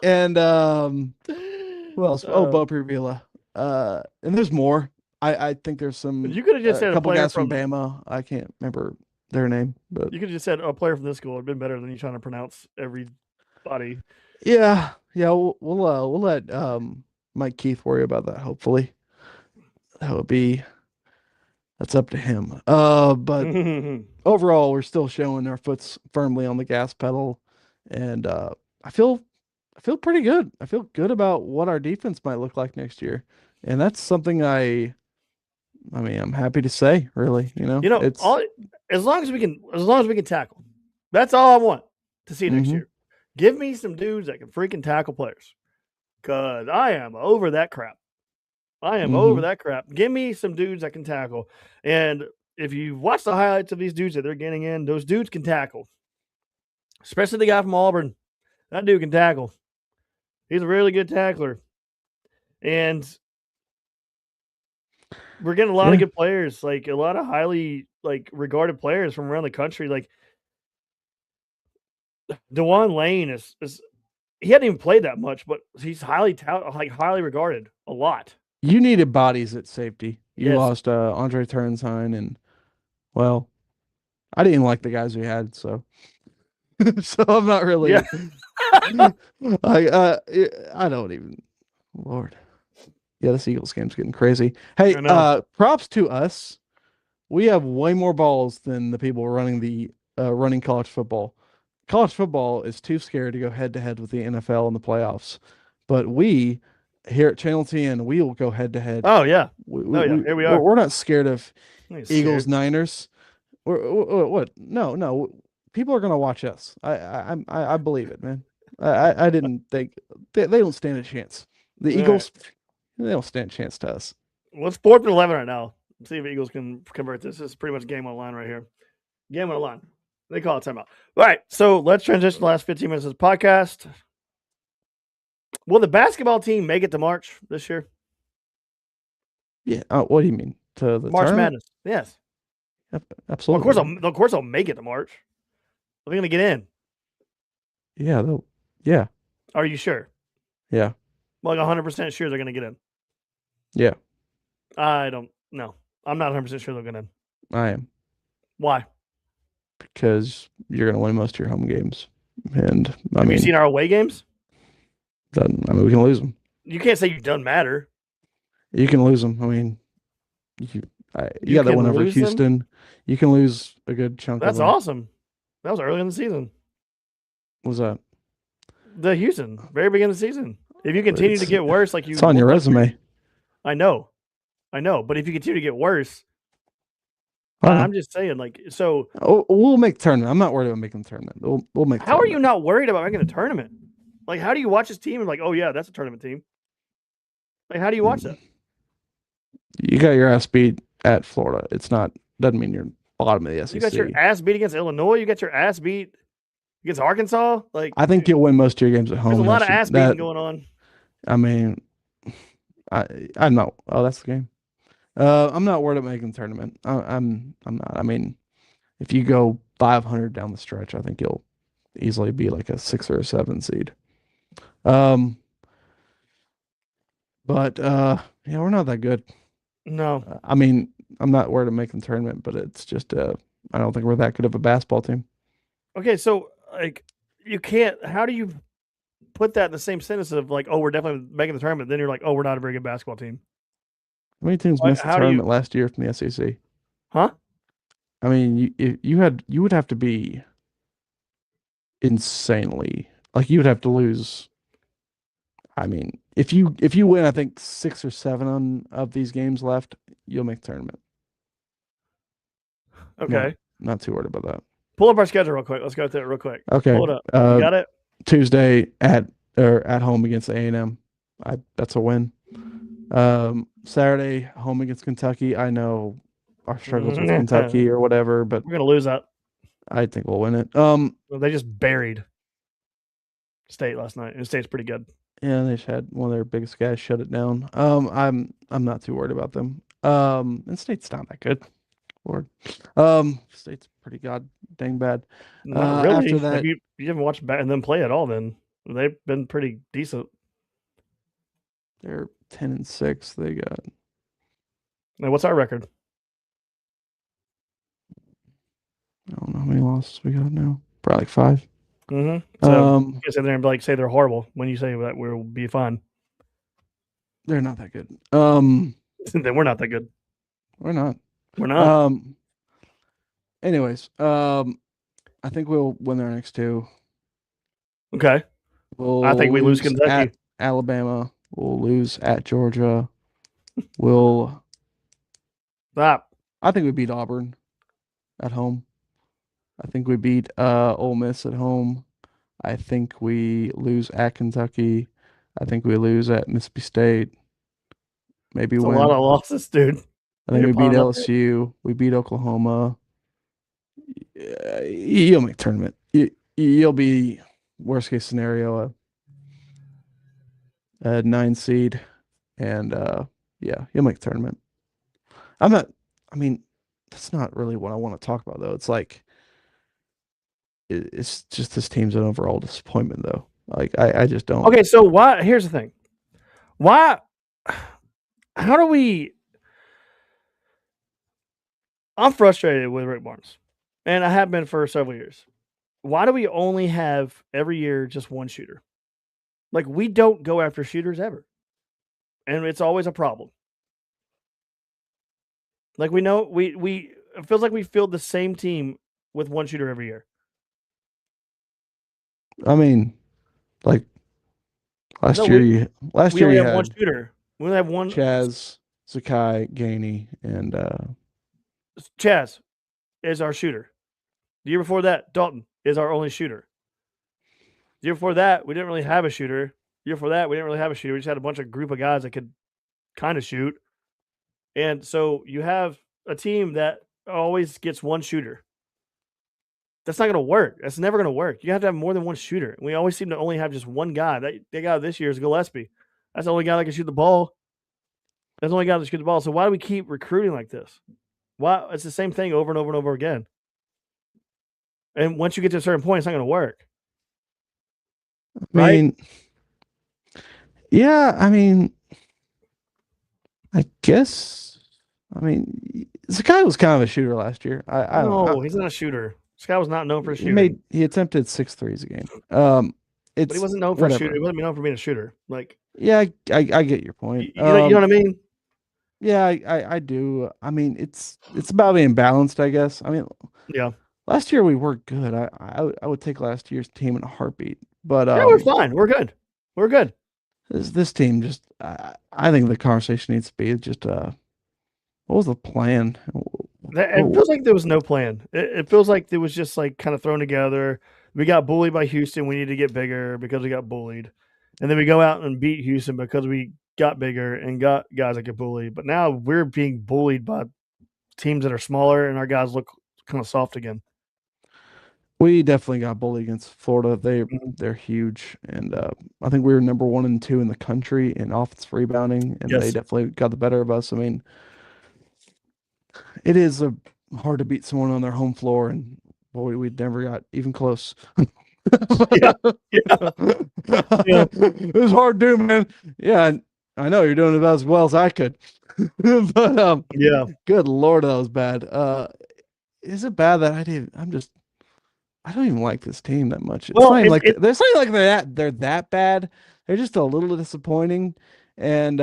and who else? Oh, Uh, Bo Privila. And there's more. I think there's some you could have just a said a couple player guys from from. Bama. I can't remember their name, but You could have just said a player from this school. It'd been better than you trying to pronounce everybody. yeah, yeah, we'll let Mike Keith worry about that. Hopefully, that would be that's up to him. But overall, we're still showing our foot's firmly on the gas pedal, and I feel I feel pretty good. I feel good about what our defense might look like next year, and that's something I mean, I'm happy to say, really. It's all as long as we can tackle. That's all I want to see next hmm year. Give me some dudes that can freaking tackle players. Cause I am over that crap. I am over hmm that crap. Give me some dudes that can tackle. And if you watch the highlights of these dudes that they're getting in, those dudes can tackle. Especially the guy from Auburn. That dude can tackle. He's a really good tackler. And we're getting a lot of yeah. good players, like a lot of highly regarded players from around the country. Like Dewan Lane is he hadn't even played that much, but he's highly regarded a lot. You needed bodies at safety. You Yes. lost Andre Turnsign, and well, I didn't like the guys we had, so so I'm not Yeah. really. I I don't even. Lord, yeah, this Eagles game's getting crazy. Hey, I know. props to us. We have way more balls than the people running the running college football. College football is too scared to go head to head with the NFL in the playoffs, but we here at Channel 10, we will go head to head. Oh yeah. We, Oh we, yeah. we Here we we're, are. we're not scared of I ain't Eagles scared. Niners. What? No, no. People are gonna watch us. I believe it, man. I didn't think they don't stand a chance. The All right. Eagles, they don't stand a chance to us. Well, it's 4th and 11 right now. Let's see if Eagles can convert this. This is pretty much game on the line right here. Game on the line. They call it timeout. All right. So let's transition the last 15 minutes of the podcast. Will the basketball team make it to March this year? Yeah. What do you mean to the March tournament? Madness. Yes. Well, Absolutely. of course I'll make it to March. Are they gonna get in? Yeah. Yeah. Are you sure? Yeah. Like 100% sure they're gonna get in. Yeah. I don't know. I'm not 100% sure they'll get in. I am Why? because you're gonna win most of your home games, and Have you seen our away games? we can lose them. You can't say you doesn't matter. You can lose them. I mean, you got that can one over lose them? Houston. You can lose a good chunk of That's them. awesome. That was early in the season. What was that? The Houston, very beginning of the season. If you continue to get worse, like you It's on your look like resume. I know. But if you continue to get worse, I know. I'm just saying, like, so We'll make tournament. I'm not worried about making the tournament. We'll make. how are you tournament. not worried about making a tournament? Like, how do you watch this team and like, oh yeah, that's a tournament team? Like, how do you watch that? You got your ass beat at Florida. It's not doesn't mean you're bottom of the SEC. You got your ass beat against Illinois. You got your ass beat against Arkansas. Like, I think you'll win most of your games at home. there's a lot of ass beating going on. I mean, I'm not. Oh, that's the game. I'm not worried about making the tournament. I'm not. I mean, if you go 500 down the stretch, I think you'll easily be like a 6 or a 7 seed. Um, but yeah, we're not that good. No. I mean, I'm not worried about making the tournament, but it's just I don't think we're that good of a basketball team. Okay, so like, you can't. How do you put that in the same sentence of like, oh, we're definitely making the tournament? Then you're like, oh, we're not a very good basketball team. How many teams missed the How do you? tournament last year from the SEC? Huh? I mean, you would have to be insanely like you would have to lose. I mean, if you win, I think 6 or 7 of these games left, you'll make the tournament. Okay. Not too worried about that. Pull up our schedule real quick. Let's go through it real quick. Okay. Pull it up. You got it? Tuesday at home against A&M. That's a win. Saturday home against Kentucky. I know our struggles with Kentucky or whatever, but we're gonna lose that. I think we'll win it. They just buried State last night, and State's pretty good. Yeah, they just had one of their biggest guys shut it down. I'm not too worried about them. And State's not that good. Lord. State's pretty god dang bad. Not really. After that, you haven't watched them play at all. Then they've been pretty decent. They're 10-6. They got. Now, what's our record? don't know how many losses we got now. Probably like 5. So you can sit there and say they're horrible when you say that we'll be fine. They're not that good. Then we're not that good. We're not. We're not. Anyways, I think we'll win our next 2. Okay. I think We'll we lose lose Kentucky. at Alabama. We'll lose at Georgia. We'll. Stop. I think we beat Auburn at home. I think we beat Ole Miss at home. I think we lose at Kentucky. I think we lose at Mississippi State. Maybe It's a win. lot of losses, dude. I think You're we beat piling up there. LSU. We beat Oklahoma. You'll make tournament. You'll be worst case scenario a 9 seed, and yeah, you'll make tournament. I'm not. I mean, that's not really what I want to talk about though. It's like it's just this team's an overall disappointment though. Like I just don't. Okay, so why? Here's the thing. Why? How do we? I'm frustrated with Rick Barnes, and I have been for several years. Why do we only have every year just one shooter? Like we don't go after shooters ever, and it's always a problem. Like we know we it feels like we field the same team with one shooter every year. I mean, like last No, year we only you have one had shooter. We only have one. Chaz, Zakai, Gainey, and Chaz is our shooter. The year before that, Dalton is our only shooter. The year before that, we didn't really have a shooter. The year before that, we didn't really have a shooter. We just had a bunch of group of guys that could kind of shoot. And so you have a team that always gets one shooter. That's not going to work. That's never going to work. You have to have more than one shooter. We always seem to only have just one guy. That guy this year is Gillespie. That's the only guy that can shoot the ball. That's the only guy that can shoot the ball. So why do we keep recruiting like this? Why? It's the same thing over and over and over again. And once you get to a certain point, it's not going to work. I mean, yeah, I mean, I guess, I mean, Zakai was kind of a shooter last year. I don't know. He's not a shooter. This guy was not known for shooting. He attempted 6 threes a game. But he wasn't known for shooting. He wasn't known for being a shooter. Like, yeah, I get your point. You know what I mean? Yeah, I do. I mean, it's about being balanced, I guess. I mean, yeah. Last year we were good. I would take last year's team in a heartbeat. But yeah, we're fine. We're good. We're good. This team just I think the conversation needs to be just what was the plan? It feels like there was no plan. It feels like it was just like kind of thrown together. We got bullied by Houston. We need to get bigger because we got bullied. And then we go out and beat Houston because we got bigger and got guys that get bullied. But now we're being bullied by teams that are smaller and our guys look kind of soft again. We definitely got bullied against Florida. They're huge, and I think we were number 1 and 2 in the country in offensive rebounding, and they definitely got the better of us. I mean, it is hard to beat someone on their home floor, and boy, we never got even close. yeah. It was hard to do, man. Yeah, I know you're doing it about as well as I could, but yeah, good Lord, that was bad. Is it bad that I don't even like this team that much. It's not like they're that bad. They're just a little disappointing, and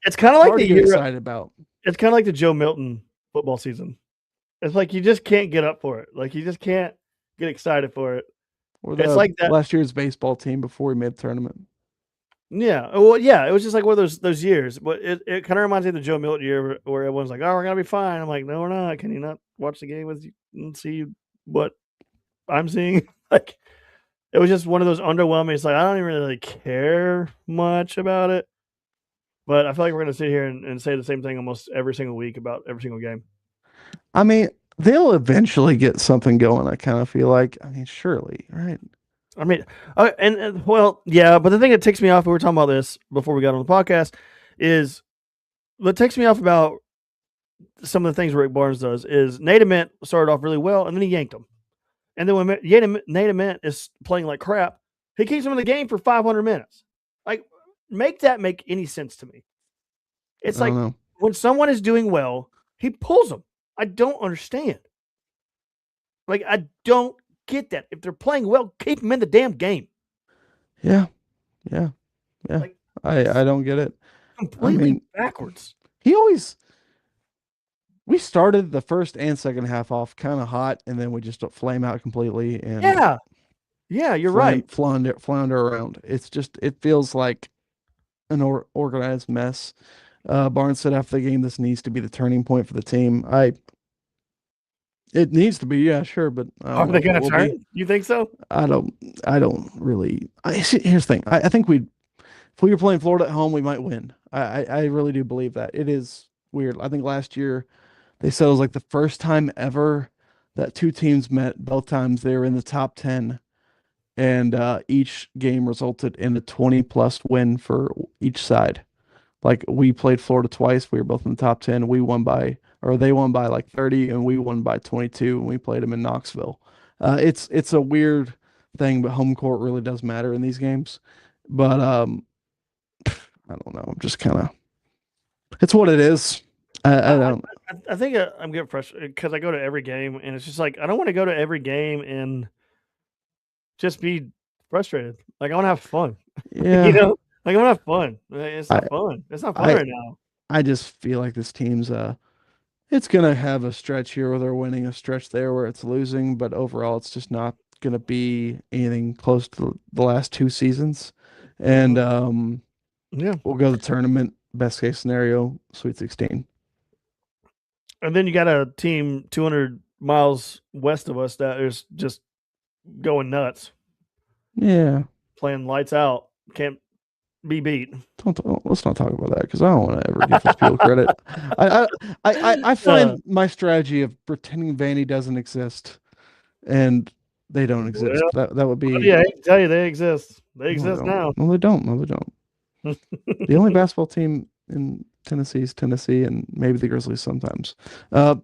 it's kind of like the year excited about. It's kind of like the Joe Milton football season. It's like you just can't get up for it. Like you just can't get excited for it. It's like that last year's baseball team before we made the tournament. Yeah, well, yeah, it was just like one of those years, but it kind of reminds me of the Joe Milton year where everyone's like, "Oh, we're gonna be fine." I'm like, "No, we're not. Can you not watch the game with you and see what I'm seeing?" Like, it was just one of those underwhelming. It's like I don't even really care much about it, but I feel like we're gonna sit here and say the same thing almost every single week about every single game. I mean, they'll eventually get something going. I kind of feel like. I mean, surely, right? I mean, and well, yeah, but the thing that ticks me off, we were talking about this before we got on the podcast, is what takes me off about some of the things Rick Barnes does is Nate Ament started off really well, and then he yanked him. And then when Nate Ament is playing like crap, he keeps him in the game for 500 minutes. Like, make that make any sense to me. It's like when someone is doing well, he pulls them. I don't understand. Like, I don't get that. If they're playing well, keep them in the damn game. Yeah, yeah, yeah. Like, I don't get it. I completely mean, backwards. he always we started the first and second half off kind of hot, and then we just flame out completely and Yeah. Yeah, you're right. flounder around. It's just it feels like an organized mess. Barnes said after the game, this needs to be the turning point for the team. It needs to be, yeah, sure, but I Are don't know they if it going to will be. turn? You think so? I don't, I don't really. Here's the thing. I think if we were playing Florida at home, we might win. I really do believe that. It is weird. I think last year they said it was like the first time ever that two teams met. Both times they were in the top 10, and each game resulted in a 20 plus win for each side. Like we played Florida twice. We were both in the top 10. They won by like 30 and we won by 22 and we played them in Knoxville. It's a weird thing, but home court really does matter in these games. But I don't know. I'm just kind of, it's what it is. I I, don't, I think I'm getting frustrated because I go to every game and it's just like I don't want to go to every game and just be frustrated. Like I want to have fun, you yeah. know. Like I want to have fun. It's I, not fun. It's not fun I, right now. I just feel like this team's, it's gonna have a stretch here where they're winning, a stretch there where it's losing, but overall, it's just not gonna be anything close to the last two seasons. And Hmm. Yeah, we'll go to the tournament. Best case scenario, Sweet 16. and then you got a team 200 miles west of us that is just going nuts, Yeah, playing lights out. Can't be beat. let's not talk about that because I don't want to ever give those people credit. I, I Uh, find my strategy of pretending Vanny doesn't exist and they don't exist. well, That would be yeah, I can tell you they exist. They no, they exist don't. now. No, they don't. No, they don't. The only basketball team in Tennessee is Tennessee, and maybe the Grizzlies sometimes. No,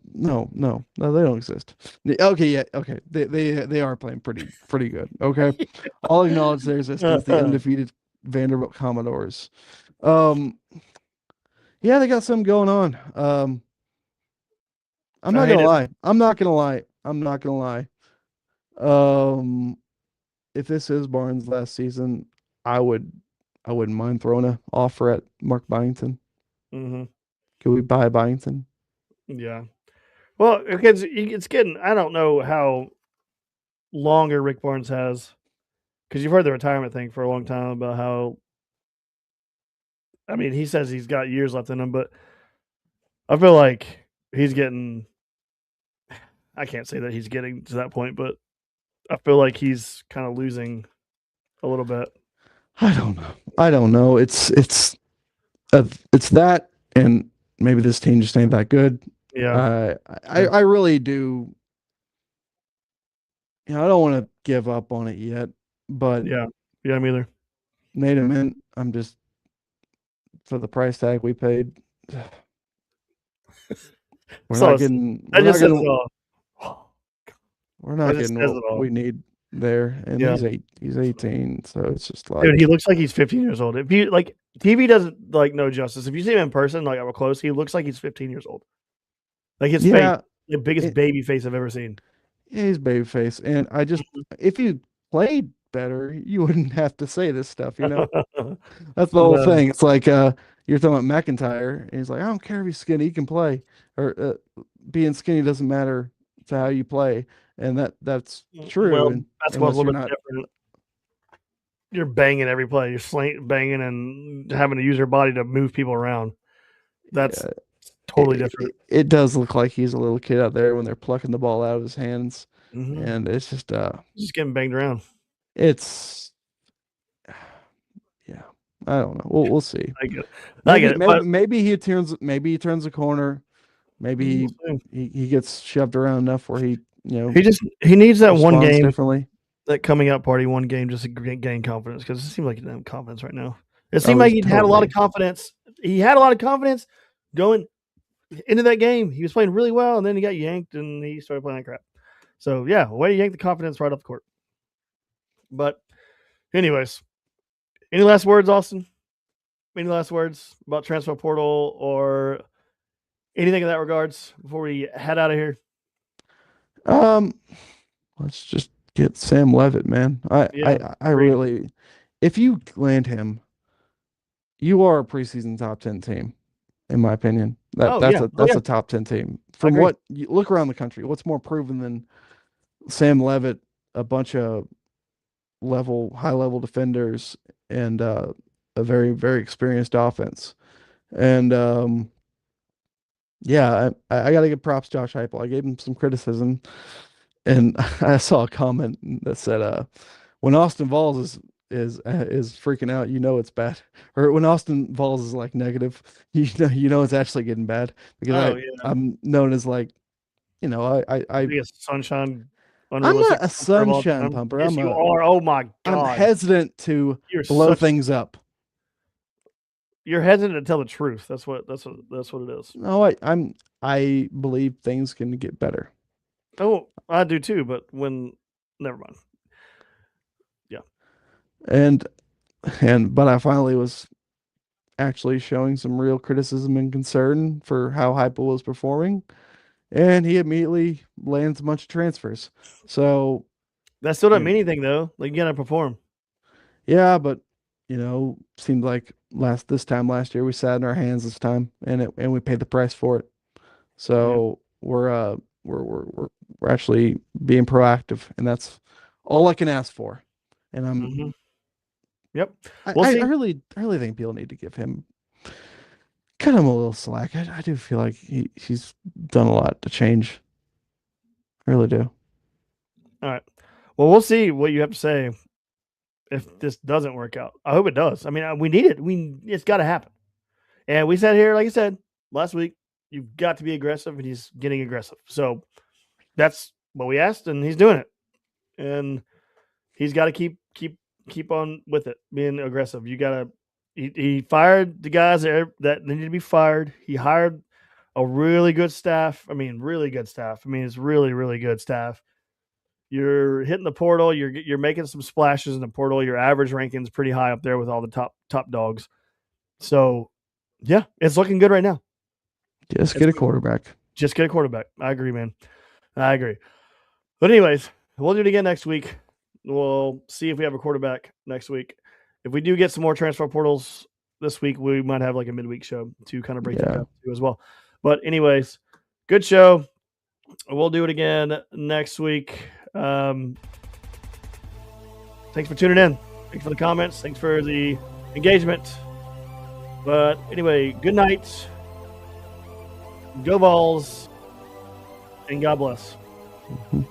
they don't exist. Okay, yeah, okay, they are playing pretty good. Okay, I'll acknowledge their existence. The undefeated Vanderbilt Commodores. Um, yeah, they got something going on. I'm I not hate gonna it. lie. I'm not gonna lie. I'm not gonna lie. Um, if this is Barnes' last season, I would I wouldn't mind throwing a offer at Mark Byington. Hmm. Could we buy Byington? Yeah. Well, it's getting. I don't know how longer Rick Barnes has because you've heard the retirement thing for a long time about how. I mean, he says he's got years left in him, but I feel like he's getting. I can't say that he's getting to that point, but I feel like he's kind of losing a little bit. I don't know. I don't know. It's that, and maybe this team just ain't that good. Yeah. Uh, Yeah. I really do. I don't want to give up on it yet, but Yeah. Yeah. Me either. Nate Mint, I'm just for the price tag we paid. So that just says it all. We're That not just getting says what it all. we need there, and Yeah. he's 18, so it's just Dude, he like, looks like he's 15 years old. If you like, TV doesn't like no justice. If you see him in person, like up close, he looks like he's 15 years old. Like his face, yeah, the biggest it, baby face I've ever seen. yeah, he's babyface, and I just if you played better, you wouldn't have to say this stuff, you know? That's the whole No. thing. It's like you're talking about McIntyre, and he's like, I don't care if he's skinny, he can play, or being skinny doesn't matter to how you play, and that's true, Well, and basketball's a unless little you're bit not, different. You're banging every play. You're banging and having to use your body to move people around. That's yeah, totally different. it does look like he's a little kid out there when they're plucking the ball out of his hands, Hmm. and it's just Just getting banged around. it's yeah, I don't know. We'll see. I get it. I get it. But Maybe he turns a corner. Maybe we'll see. he gets shoved around enough where he, He needs that one responds game, differently. that coming out party, one game just to gain confidence because it seemed like he didn't have confidence right now. It seemed Oh, like he's he'd had a lot of totally. confidence. He had a lot of confidence going into that game. He was playing really well, and then he got yanked, and he started playing like crap. So yeah, way to yank the confidence right off the court. But anyways, any last words, Austin? Any last words about transfer portal or anything in that regards before we head out of here? Um, let's just get Sam Levitt, man. Yeah, I agreed. really, if you land him, you are a preseason top 10 team, in my opinion. Oh yeah, oh That's yeah, a top 10 team. I From agree. what you look around the country, what's more proven than Sam Levitt, a bunch of high level defenders, and a very, very experienced offense. And yeah, I got to give props to Josh Heupel. I gave him some criticism, and I saw a comment that said, when Austin Vols is freaking out, you know it's bad. Or when Austin Vols is like negative, you know it's actually getting bad because Oh yeah, I'm known as like, you know, biggest sunshine, I'm unrealistic not a pumper of all sunshine time. pumper. Yes, you are. Oh my I'm God, hesitant to you're blow such. things up. You're hesitant to tell the truth. That's what it is. No, I believe things can get better. Oh, I do too. But when, never mind. Yeah. And but I finally was actually showing some real criticism and concern for how Hypo was performing, and he immediately lands a bunch of transfers. So, That still doesn't you mean anything though. Like you gotta perform. yeah, but seemed like this time last year we sat in our hands this time, and we paid the price for it. Yeah. So we're actually being proactive, and that's all I can ask for. And Hmm. Yep. We'll I see. really think people need to give him cut him a little slack. I do feel like he's done a lot to change. I really do. All right. Well, we'll see what you have to say if this doesn't work out. I hope it does. I mean, we need it. It's got to happen. And we said here, like I said last week, you've got to be aggressive, and he's getting aggressive. So that's what we asked, and he's doing it. And he's got to keep on with it, being aggressive. You got to. He fired the guys that need to be fired. He hired a really good staff. I mean, really good staff. I mean, it's really really good staff. You're hitting the portal. You're making some splashes in the portal. Your average ranking is pretty high up there with all the top dogs. So, yeah, it's looking good right now. Just It's get a quarterback. just get a quarterback. I agree, man. I agree. But anyways, we'll do it again next week. We'll see if we have a quarterback next week. If we do get some more transfer portals this week, we might have like a midweek show to kind of break that Yeah. down too as well. But anyways, good show. We'll do it again next week. Thanks for tuning in. Thanks for the comments. Thanks for the engagement. But anyway, good night. Go Vols, and God bless. Mm-hmm.